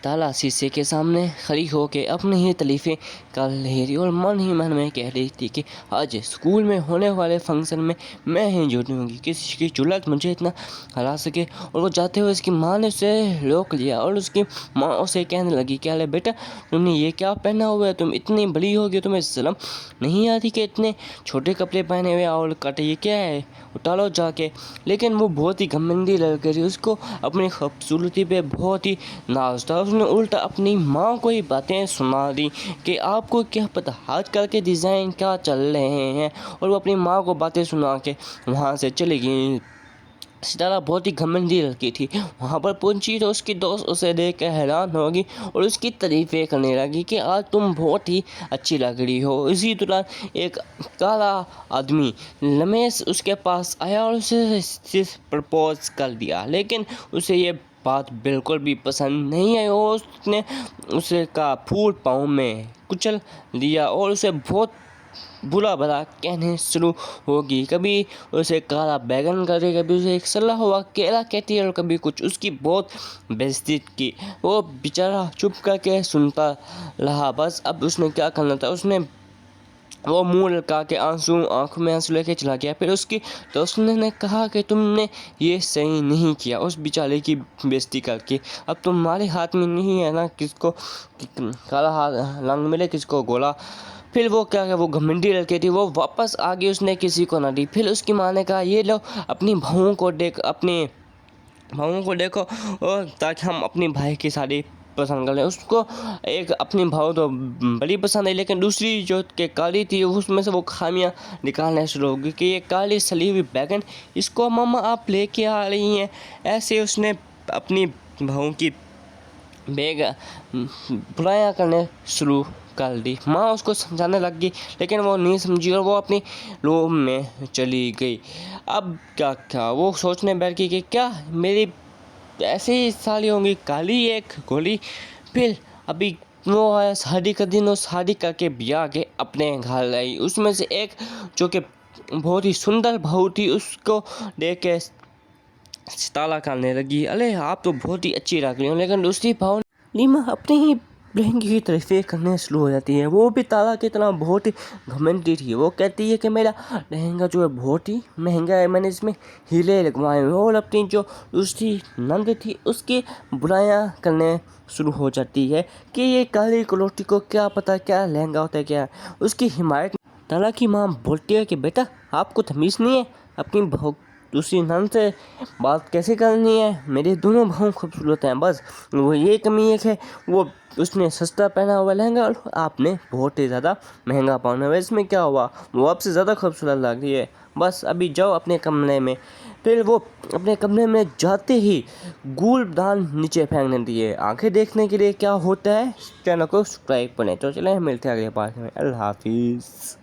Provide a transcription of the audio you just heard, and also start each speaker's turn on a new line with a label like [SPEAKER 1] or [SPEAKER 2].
[SPEAKER 1] ताला शीशे के सामने खड़ी होकर अपनी ही तारीफें कर रही थी और मन ही मन में कह रही थी कि आज स्कूल में होने वाले फंक्शन में मैं ही जीतूंगी, किसी की जुलत मुझे इतना हरा सके। और वो जाते हुए उसकी माँ ने उसे रोक लिया और उसकी माँ उसे कहने लगी कि अरे बेटा, तुमने ये क्या पहना हुआ है, तुम इतनी बड़ी हो गई, तुम्हें शर्म नहीं आती कि इतने छोटे कपड़े पहने हुए और कटे, ये क्या है, उतारो जाके। लेकिन वो बहुत ही घमंडी लग रही, उसको अपनी खूबसूरती पे बहुत ही नाज था। उसने उल्टा अपनी माँ को ही बातें सुना दी कि आपको क्या पता आजकल के डिज़ाइन क्या चल रहे हैं, और वो अपनी माँ को बातें सुना के वहाँ से चली गई। सितारा बहुत ही घमंडी लड़की थी। वहाँ पर पहुंची तो उसकी दोस्त उसे देख कर हैरान होगी और उसकी तारीफें करने लगी कि आज तुम बहुत ही अच्छी लग रही हो। इसी दौरान एक काला आदमी रमेश उसके पास आया और उसे प्रपोज कर दिया, लेकिन उसे ये बात बिल्कुल भी पसंद नहीं आई और उसने उसे का फूल पाँव में कुचल दिया और उसे बहुत बुरा भला कहने शुरू होगी। कभी उसे काला बैगन करे, कभी उसे एक सड़ा हुआ केला कहती है और कभी कुछ। उसकी बहुत बेइज्जती की। वो बेचारा चुप करके सुनता रहा। बस अब उसने क्या करना था, उसने वो मुंह लगा के आंखों में आंसू लेके चला गया। फिर उसकी दोस्त ने कहा कि तुमने ये सही नहीं किया उस बेचारे की बेइज्जती करके। अब तुम्हारे हाथ में नहीं है ना किसको काला रंग मिले, किसको गोला। फिर वो क्या है, वो घमंडी लड़की थी, वो वापस आ गई, उसने किसी को ना दी। फिर उसकी माँ ने कहा ये लो अपनी बहू को देखो और ताकि हम अपनी भाई की शादी पसंद कर लें। उसको एक अपनी भाव तो बड़ी पसंद है, लेकिन दूसरी जो के काली थी उसमें से वो खामियां निकालने शुरू हो गई कि ये काली सली हुई बैगन, इसको मम्मा आप लेके आ रही हैं। ऐसे उसने अपनी बहू की बुराइयां करने शुरू कर दी। माँ उसको समझाने लग गई, लेकिन वो नहीं समझी और वो अपनी रूम में चली गई। अब क्या वो सोचने बैठ गई कि क्या मेरी ऐसे ही साली होंगी, काली एक गोली। फिर अभी वो आया शादी का दिन, और शादी करके ब्याह के अपने घर आई। उसमें से एक जो कि बहुत ही सुंदर बहू थी, उसको देख के ताला करने लगी, अरे आप तो बहुत ही अच्छी लग रही हो। लेकिन दूसरी बहू नीमा अपने ही लहंगे की तारीफें करने शुरू हो जाती है। वो भी ताला की तरह बहुत ही घमंडी थी। वो कहती है कि मेरा लहंगा जो है बहुत ही महंगा है, मैंने इसमें हीरे लगवाए हुए। और अपनी जो दूसरी नंद थी उसकी बुराइयां करने शुरू हो जाती है कि ये काली कलौटी को क्या पता क्या लहंगा होता है क्या। उसकी हिमायत ताला की माँ बोलती है कि बेटा आपको तमीज़ नहीं है, अपनी बहू दूसरी नंद से बात कैसे करनी है, मेरे दोनों बहू खूबसूरत हैं, बस वो ये कमी एक है, वो उसने सस्ता पहना हुआ लहंगा और आपने बहुत ही ज़्यादा महंगा पहना हुआ है, इसमें क्या हुआ, वो आपसे ज़्यादा खूबसूरत लग रही है, बस अभी जाओ अपने कमरे में। फिर वो अपने कमरे में जाते ही गुलदान नीचे फेंकने दिए। आंखें देखने के लिए क्या होता है चैनल को सब्सक्राइब करें। तो चलें मिलते हैं अगले पार्ट में। अल्लाह हाफिज़।